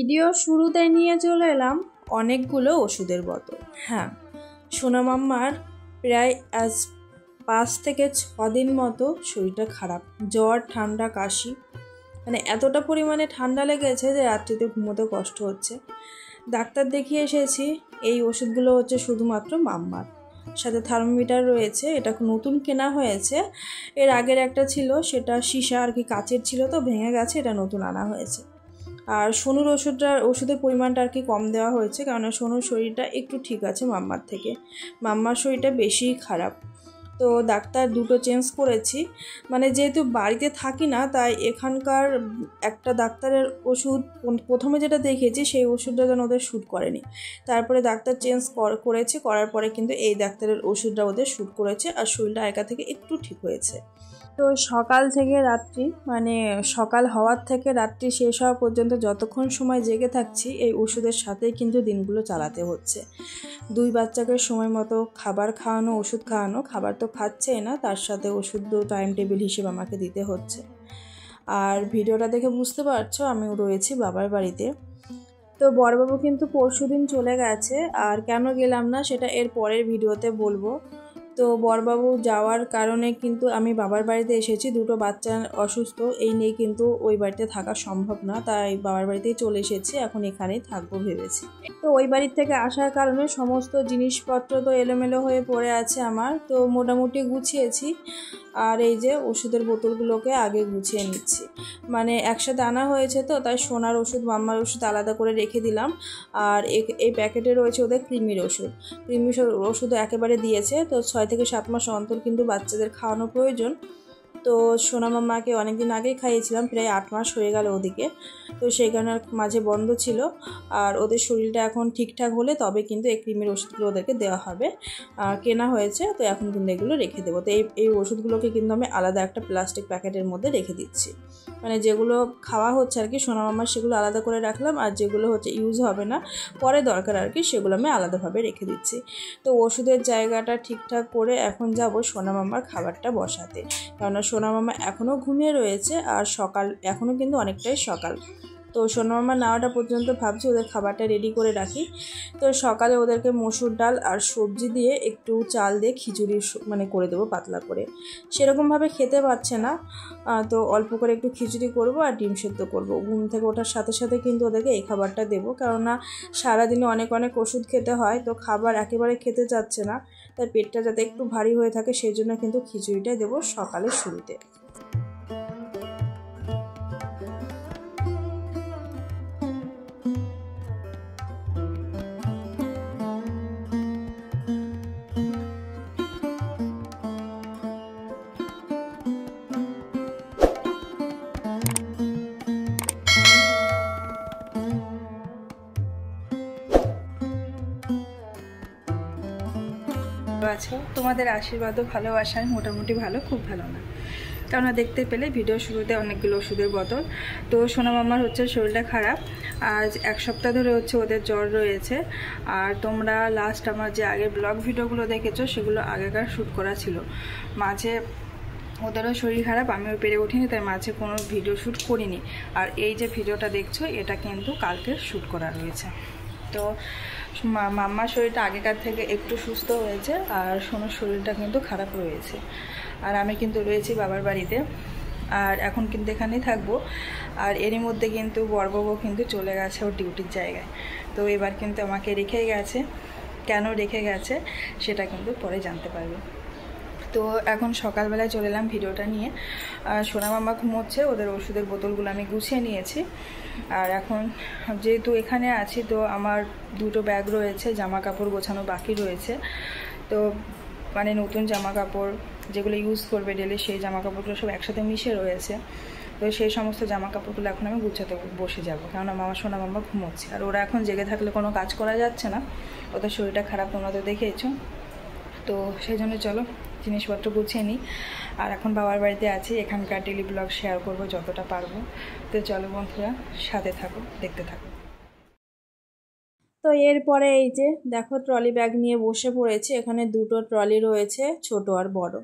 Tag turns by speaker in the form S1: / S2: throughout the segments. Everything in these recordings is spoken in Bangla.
S1: ভিডিও শুরুতে নিয়ে চলে এলাম অনেকগুলো ওষুধের বোতল। হ্যাঁ, সোনা মাম্মার প্রায় আজ 5 থেকে 6 দিন মতো শরীরটা খারাপ, জ্বর, ঠান্ডা, কাশি, মানে এতটা পরিমাণে ঠান্ডা লেগেছে যে রাত্রিতে ঘুমোতে কষ্ট হচ্ছে। ডাক্তার দেখিয়ে এসেছি। এই ওষুধগুলো হচ্ছে শুধুমাত্র মাম্মার, সাথে থার্মোমিটার রয়েছে। এটা নতুন কেনা হয়েছে, এর আগের একটা ছিল সেটা সীসা আর কি কাচের ছিল, তো ভেঙে গেছে, এটা নতুন আনা হয়েছে। আর সোনুর ওষুধের পরিমাণটা আর কি কম দেওয়া হয়েছে, কারণ সোনুর শরীরটা একটু ঠিক আছে মাম্মার থেকে, মাম্মার শরীরটা বেশিই খারাপ। তো ডাক্তার দুটো চেঞ্জ করেছি, মানে যেহেতু বাড়িতে থাকি না তাই এখানকার একটা ডাক্তারের ওষুধ প্রথমে যেটা দেখেছি সেই ওষুধটা যেন ওদের শ্যুট করেনি, তারপরে ডাক্তার চেঞ্জ করেছে, করার পরে কিন্তু এই ডাক্তারের ওষুধটা ওদের শ্যুট করেছে আর শরীরটা আগের থেকে একটু ঠিক হয়েছে। তো সকাল থেকে রাত্রি, মানে সকাল হওয়ার থেকে রাত্রি শেষ হওয়া পর্যন্ত যতক্ষণ সময় জেগে থাকছি এই ওষুধের সাথেই কিন্তু দিনগুলো চালাতে হচ্ছে। 2 বাচ্চাকে সময় মতো খাবার খাওয়ানো, ওষুধ খাওয়ানো, খাবার তো খাচ্ছেই না, তার সাথে ওষুধও টাইম টেবিল হিসেবে আমাকে দিতে হচ্ছে। আর ভিডিওটা দেখে বুঝতে পারছো আমি রয়েছি বাবার বাড়িতে। তো বড়বাবু কিন্তু পরশুদিন চলে গেছে, আর কেন গেলাম না সেটা এর পরের ভিডিওতে বলবো। তো বড়বাবু যাওয়ার কারণে কিন্তু আমি বাবার বাড়িতে এসেছি, দুটো বাচ্চা অসুস্থ, এই নিয়ে কিন্তু ওই বাড়িতে থাকা সম্ভব না, তাই বাবার বাড়িতেই চলে এসেছি, এখন এখানেই থাকবো ভেবেছি। তো ওই বাড়ির থেকে আসার কারণে সমস্ত জিনিসপত্র তো এলোমেলো হয়ে পড়ে আছে আমার, তো মোটামুটি গুছিয়েছি। আর এই যে ওষুধের বোতলগুলোকে আগে গুছিয়ে নিচ্ছি, মানে একসাথে আনা হয়েছে তো তাই সোনার ওষুধ মাম্মার ওষুধ আলাদা করে রেখে দিলাম। আর এই প্যাকেটে রয়েছে ওদের কৃমির ওষুধ একেবারে দিয়েছে, তো 6 থেকে 7 মাস অন্তর কিন্তু বাচ্চাদের খাওয়ানো প্রয়োজন। তো সোনা মাম্মাকে অনেকদিন আগেই খাইয়েছিলাম, প্রায় 8 মাস হয়ে গেল ওদিকে, তো সেই কারণে মাঝে বন্ধ ছিল। আর ওদের শরীরটা এখন ঠিকঠাক হলে তবে কিন্তু এই ক্রিমের ওষুধগুলো ওদেরকে দেওয়া হবে, কেনা হয়েছে, তো এখন কিন্তু এগুলো রেখে দেবো। তো এই ওষুধগুলোকে কিন্তু আমি আলাদা একটা প্লাস্টিক প্যাকেটের মধ্যে রেখে দিচ্ছি, মানে যেগুলো খাওয়া হচ্ছে আর কি সোনা মাম্মার সেগুলো আলাদা করে রাখলাম, আর যেগুলো হচ্ছে ইউজ হবে না পরে দরকার আর কি সেগুলো আমি আলাদাভাবে রেখে দিচ্ছি। তো ওষুধের জায়গাটা ঠিকঠাক করে এখন যাব সোনা মাম্মার খাবারটা বসাতে, কারণ সোনা মামা এখনও ঘুমিয়ে রয়েছে আর এখনও কিন্তু অনেকটাই সকাল। তো সোনা মামা নাওয়াটা পর্যন্ত ভাবছি ওদের খাবারটা রেডি করে রাখি। তো সকালে ওদেরকে মসুর ডাল আর সবজি দিয়ে একটু চাল দিয়ে খিচুড়ি মানে করে দেবো পাতলা করে, সেরকমভাবে খেতে পারছে না, তো অল্প করে একটু খিচুড়ি করব আর ডিম সেদ্ধ করবো। ঘুম থেকে ওঠার সাথে সাথে কিন্তু ওদেরকে এই খাবারটা দেবো, কেননা সারাদিনে অনেক ওষুধ খেতে হয়, তো খাবার একেবারে খেতে চাচ্ছে না, তাই পেটটা যাতে একটু ভারী হয়ে থাকে সেই জন্য কিন্তু খিচুড়িটা দেবো সকালের শুরুতে।
S2: আছো, তোমাদের আশীর্বাদ ও ভালোবাসায় মোটামুটি ভালো, খুব ভালো না, কেননা দেখতে পেলে ভিডিও শুরুতে অনেকগুলো ওষুধের বোতল। তো সোনা মামার হচ্ছে শরীরটা খারাপ, আজ 1 সপ্তাহ ধরে হচ্ছে ওদের জ্বর রয়েছে। আর তোমরা লাস্ট আমার যে আগের ব্লগ ভিডিওগুলো দেখেছো সেগুলো আগেকার শ্যুট করা ছিল, মাঝে ওদেরও শরীর খারাপ, আমিও পেরে উঠিনি, তাই মাঝে কোনো ভিডিও শ্যুট করিনি। আর এই যে ভিডিওটা দেখছো এটা কিন্তু কালকে শ্যুট করা রয়েছে। তো মাম্মার শরীরটা আগেকার থেকে একটু সুস্থ হয়েছে আর সোনুর শরীরটা কিন্তু খারাপ রয়েছে। আর আমি কিন্তু রয়েছি বাবার বাড়িতে, আর এখন কিন্তু এখানেই থাকবো। আর এরই মধ্যে কিন্তু বড়বাবু কিন্তু চলে গেছে ওর ডিউটির জায়গায়, তো এবার কিন্তু আমাকে রেখে গেছে। কেন রেখে গেছে সেটা কিন্তু পরে জানতে পারবে। তো এখন সকালবেলায় চলে এলাম ভিডিওটা নিয়ে। সোনা মাম্মা ঘুমোচ্ছে, ওদের ওষুধের বোতলগুলো আমি গুছিয়ে নিয়েছি। আর এখন যেহেতু এখানে আছি তো আমার 2টো ব্যাগ রয়েছে, জামা কাপড় গোছানো বাকি রয়েছে। তো মানে নতুন জামা কাপড় যেগুলো ইউজ করবে ডেলি সেই জামা কাপড়গুলো সব একসাথে মিশে রয়েছে, তো সেই সমস্ত জামা কাপড়গুলো এখন আমি গুছাতে বসে যাবো, কেননা সোনা মাম্মা ঘুমোচ্ছে। আর ওরা এখন জেগে থাকলে কোনো কাজ করা যাচ্ছে না, ওদের শরীরটা খারাপ তোমরা তো দেখেছো, তো সেই জন্য চলো জিনিসপত্র গুছিয়ে নিই। আর এখন বাবার বাড়িতে আছি, এখানকার ডেলি ব্লগ শেয়ার করবো যতটা পারবো। তো চলো বন্ধুরা, সাথে থাকো, দেখতে থাকো।
S1: তো এরপরে এই যে দেখো ট্রলি ব্যাগ নিয়ে বসে পড়েছি, এখানে 2টো ট্রলি রয়েছে, ছোট আর বড়।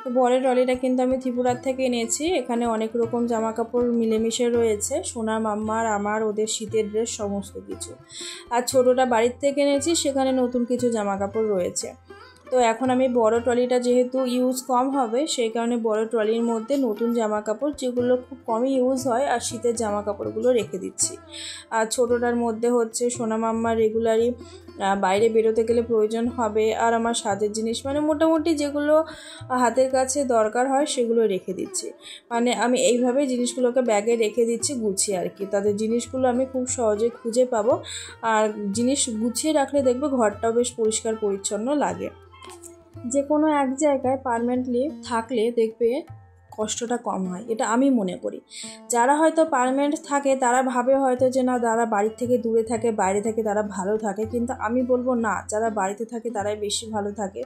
S1: তো বরের ট্রলিটা কিন্তু আমি ত্রিপুরার থেকে এনেছি। এখানে অনেক রকম জামা কাপড় মিলেমিশে রয়েছে, সোনা মাম্মার, আমার, ওদের শীতের ড্রেস সমস্ত কিছু। আর ছোটোটা বাড়ির থেকে এনেছি, সেখানে নতুন কিছু জামা কাপড় রয়েছে। তো এখন আমি বড় ট্রলিটা যেহেতু ইউজ কম হবে, সেই কারণে বড় ট্রলির মধ্যে নতুন জামা কাপড় যেগুলো খুব কমই ইউজ হয় আর শীতের জামা কাপড়গুলো রেখে দিচ্ছি। আর ছোটোটার মধ্যে হচ্ছে সোনা মাম্মার রেগুলারই বাইরে বেরোতে গেলে প্রয়োজন হবে, আর আমার সাজের জিনিস, মানে মোটামুটি যেগুলো হাতের কাছে দরকার হয় সেগুলো রেখে দিচ্ছি। মানে আমি এইভাবে জিনিসগুলোকে ব্যাগে রেখে দিচ্ছি গুছিয়ে আর কি। তাদের জিনিসগুলো আমি খুব সহজে খুঁজে পাবো, আর জিনিস গুছিয়ে রাখলে দেখবে ঘরটাও বেশ পরিষ্কার পরিচ্ছন্ন লাগে। যে কোনো এক জায়গায় পার্মানেন্টলি থাকলে দেখবে কষ্টটা কম হয়, এটা আমি মনে করি। যারা হয়তো পার্মানেন্ট থাকে তারা ভাবে হয়তো যে না, যারা বাড়ির থেকে দূরে থাকে, বাইরে থাকে, তারা ভালো থাকে, কিন্তু আমি বলবো না, যারা বাড়িতে থাকে তারাই বেশি ভালো থাকে।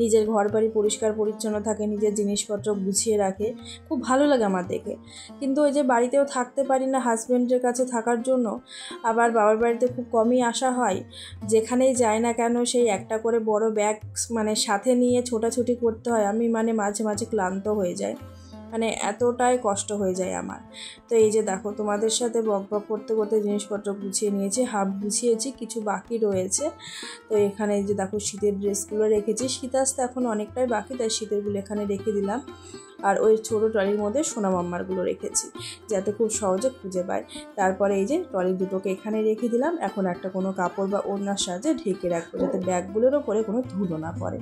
S1: নিজের ঘর বাড়ি পরিষ্কার পরিচ্ছন্ন থাকে, নিজের জিনিসপত্র গুছিয়ে রাখে, খুব ভালো লাগে আমার দেখে। কিন্তু ওই যে বাড়িতেও থাকতে পারি না হাজব্যান্ডের কাছে থাকার জন্য, আবার বাবার বাড়িতে খুব কমই আসা হয়, যেখানেই যাই না কেন সেই একটা করে বড় ব্যাগ মানে সাথে নিয়ে ছোটাছুটি করতে হয়। আমি মানে মাঝে মাঝে ক্লান্ত হয়ে যায়, মানে এতটাই কষ্ট হয়ে যায় আমার। তো এই যে দেখো, তোমাদের সাথে বক বক করতে করতে জিনিসপত্র গুছিয়ে নিয়েছি, হাফ গুছিয়েছি, কিছু বাকি রয়েছে। তো এখানে এই যে দেখো শীতের ড্রেসগুলো রেখেছি, শীত আসতে এখন অনেকটাই বাকি, তাই শীতেরগুলো এখানে রেখে দিলাম। আর ওই ছোটো ট্রলির মধ্যে সোনা মাম্মারগুলো রেখেছি যাতে খুব সহজে খুঁজে পায়। তারপরে এই যে ট্রলি দুটোকে এখানে রেখে দিলাম। এখন একটা কোনো কাপড় বা ওড়নার সাহায্যে ঢেকে রাখবো যাতে ব্যাগগুলোর ওপরে কোনো ধুলো না পড়ে।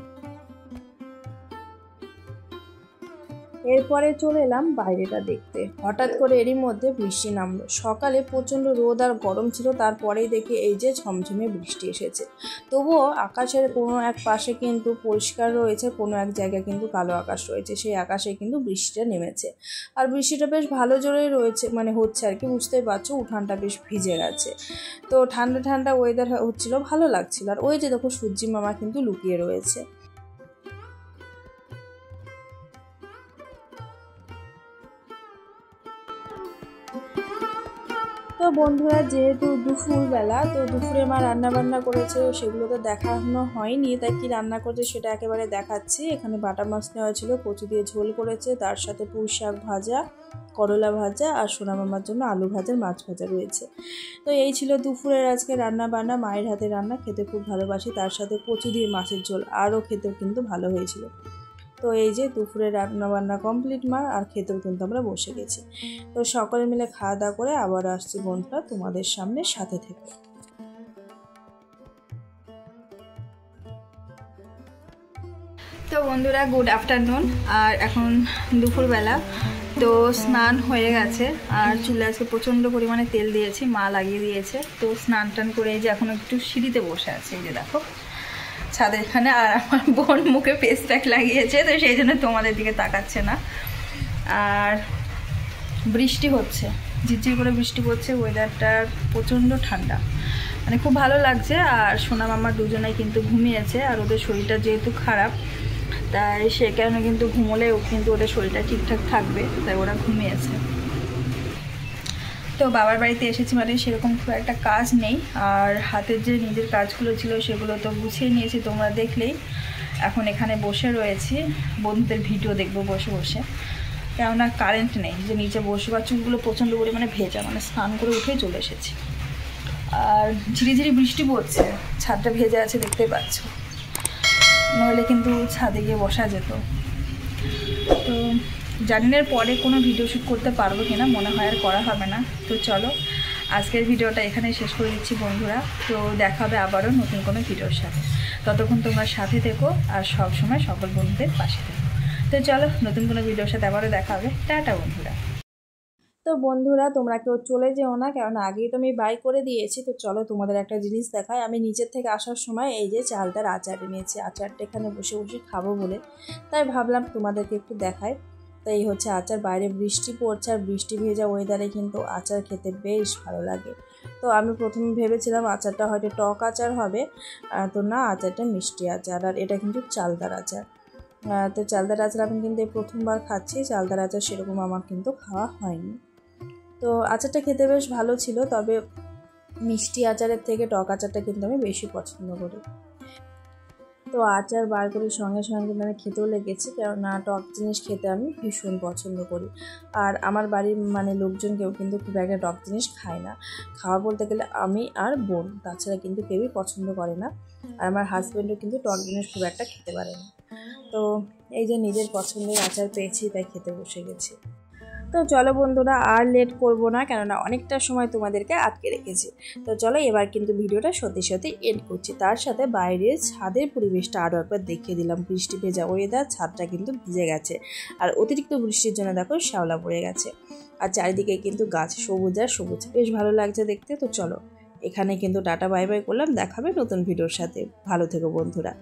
S1: এরপরে চলে এলাম বাইরেটা দেখতে। হঠাৎ করে এরই মধ্যে বৃষ্টি নামলো। সকালে প্রচণ্ড রোদ আর গরম ছিল, তারপরেই দেখি এই যে ঝমঝমে বৃষ্টি এসেছে। তবুও আকাশের কোনো এক পাশে কিন্তু পরিষ্কার রয়েছে, কোনো এক জায়গায় কিন্তু কালো আকাশ রয়েছে, সেই আকাশে কিন্তু বৃষ্টিটা নেমেছে। আর বৃষ্টিটা বেশ ভালো জোরেই রয়েছে, মানে হচ্ছে আর কি, বুঝতেই পারছো, উঠানটা বেশ ভিজে গেছে। তো ঠান্ডা ঠান্ডা ওয়েদার হচ্ছিল, ভালো লাগছিল। আর ওই যে দেখো সূর্যি মামা কিন্তু লুকিয়ে রয়েছে। তো বন্ধুরা, যেহেতু দুপুরবেলা, তো দুপুরে মা রান্নাবান্না করেছে, সেগুলো তো দেখানো হয়নি, তাই কি রান্না করেছে সেটা একেবারে দেখাচ্ছি। এখানে বাটা মাছ নেওয়া ছিল, কচু দিয়ে ঝোল করেছে, তার সাথে পুঁই শাক ভাজা, করলা ভাজা, আর সোনা মামার জন্য আলু ভাজা, মাছ ভাজা রয়েছে। তো এই ছিল দুপুরের আজকে রান্না বান্না। মায়ের হাতে রান্না খেতে খুব ভালোবাসি, তার সাথে কচু দিয়ে মাছের ঝোল আরও খেতেও কিন্তু ভালো হয়েছিল। তো এই যে দুপুরে রান্না বান্না কমপ্লিট মার, আর খেতেও কিন্তু আমরা বসে গেছি। তো সকলে মিলে খাওয়া দাওয়া করে আবার আসছি বন্ধুরা তোমাদের সামনে, সাথে থেকে।
S2: তো বন্ধুরা, গুড আফটারনুন। আর এখন দুপুরবেলা, তো স্নান হয়ে গেছে, আর চুলে আজকে প্রচণ্ড পরিমাণে তেল দিয়েছি, মা লাগিয়ে দিয়েছে। তো স্নান টান করে এই যে এখন একটু সিঁড়িতে বসে আছে, এই যে দেখো ছাদের এখানে। আর আমার বোন মুখে ফেস প্যাক লাগিয়েছে, তো সেই জন্য তোমাদের দিকে তাকাচ্ছে না। আর বৃষ্টি হচ্ছে, ঝিরঝির করে বৃষ্টি পড়ছে, ওয়েদারটা প্রচণ্ড ঠান্ডা, মানে খুব ভালো লাগছে। আর সোনা মামা দুজনেই কিন্তু ঘুমিয়েছে, আর ওদের শরীরটা যেহেতু খারাপ, তাই সে কারণে কিন্তু ঘুমোলেও কিন্তু ওদের শরীরটা ঠিকঠাক থাকবে, তাই ওরা ঘুমিয়েছে। তো বাবার বাড়িতে এসেছি মানে সেরকম খুব একটা কাজ নেই, আর হাতের যে নিজের কাজগুলো ছিল সেগুলো তো গুছিয়ে নিয়েছি, তোমরা দেখলেই। এখন এখানে বসে রয়েছি, বন্ধুদের ভিডিও দেখবো বসে বসে, কেননা কারেন্ট নেই যে নিচে বসবো। আর চুলগুলো প্রচণ্ড পরিমাণে ভেজা, মানে স্নান করে উঠেই চলে এসেছি। আর ঝিরিঝিরি বৃষ্টি পড়ছে, ছাদটা ভেজে আছে দেখতে পাচ্ছ, নইলে কিন্তু ছাদে গিয়ে বসা যেত। তো জানি না পরে কোনো ভিডিও শ্যুট করতে পারবো কিনা, মনে হয় আর করা হবে না। তো চলো আজকের ভিডিওটা এখানেই শেষ করে দিচ্ছি বন্ধুরা। তো দেখা হবে আবারও নতুন কোনো ভিডিওর সাথে। ততক্ষণ তোমরা সাথে থেকো আর সব সময় সকল বন্ধুদের পাশে থেকো। তো চলো নতুন কোনো ভিডিওর সাথে আবারও দেখা হবে। টাটা বন্ধুরা।
S1: তো বন্ধুরা, তোমরা কেউ চলে যেও না, কারণ আগেই তো আমি বাই করে দিয়েছি। তো চলো তোমাদের একটা জিনিস দেখায়। আমি নিচের থেকে আসার সময় এই যে চালতার আচার এনেছি, আচারটা এখানে বসে বসে খাবো বলে, তাই ভাবলাম তোমাদেরকে একটু দেখাই। তো এই হচ্ছে আচার। বাইরে বৃষ্টি পড়ছে, আর বৃষ্টি ভেজা ওয়েদারে কিন্তু আচার খেতে বেশ ভালো লাগে। তো আমি প্রথমে ভেবেছিলাম আচারটা হয়তো টক আচার হবে, তো না, আচারটা মিষ্টি আচার, আর এটা কিন্তু চালতার আচার। তো চালতার আচার আমি কিন্তু এই প্রথমবার খাচ্ছি। চালতার আচার সেরকম আমার কিন্তু খাওয়া হয়নি। তো আচারটা খেতে বেশ ভালো ছিল, তবে মিষ্টি আচারের থেকে টক আচারটা কিন্তু আমি বেশি পছন্দ করি। তো আচার বার করে সঙ্গে সঙ্গে মানে খেতেও লেগেছি, কেননা টক জিনিস খেতে আমি ভীষণ পছন্দ করি। আর আমার বাড়ির মানে লোকজন কেউ কিন্তু খুব একটা টক জিনিস খায় না। খাওয়া বলতে গেলে আমি আর বোন, তাছাড়া কিন্তু কেউই পছন্দ করে না। আর আমার হাজব্যান্ডও কিন্তু টক জিনিস খুব একটা খেতে পারে না। তো এই যে নিজের পছন্দের আচার পেয়েছি, তাই খেতে বসে গেছি। তো চলো বন্ধুরা, আর লেট করব না, কেননা অনেকটা সময় তোমাদেরকে আটকে রেখেছি। তো চলো এবার কিন্তু ভিডিওটা সত্যি সত্যি এন্ড করছি। তার সাথে বাইরের ছাদের পরিবেশটা আরও একবার দেখিয়ে দিলাম। বৃষ্টি ভেজা ওয়েদার, ছাদটা কিন্তু ভিজে গেছে, আর অতিরিক্ত বৃষ্টির জন্য দেখো শ্যাওলা পড়ে গেছে। আর চারিদিকে কিন্তু গাছ সবুজ আর সবুজ, বেশ ভালো লাগছে দেখতে। তো চলো এখানে কিন্তু টাটা বাই বাই করলাম, দেখাবে নতুন ভিডিওর সাথে। ভালো থেকো বন্ধুরা।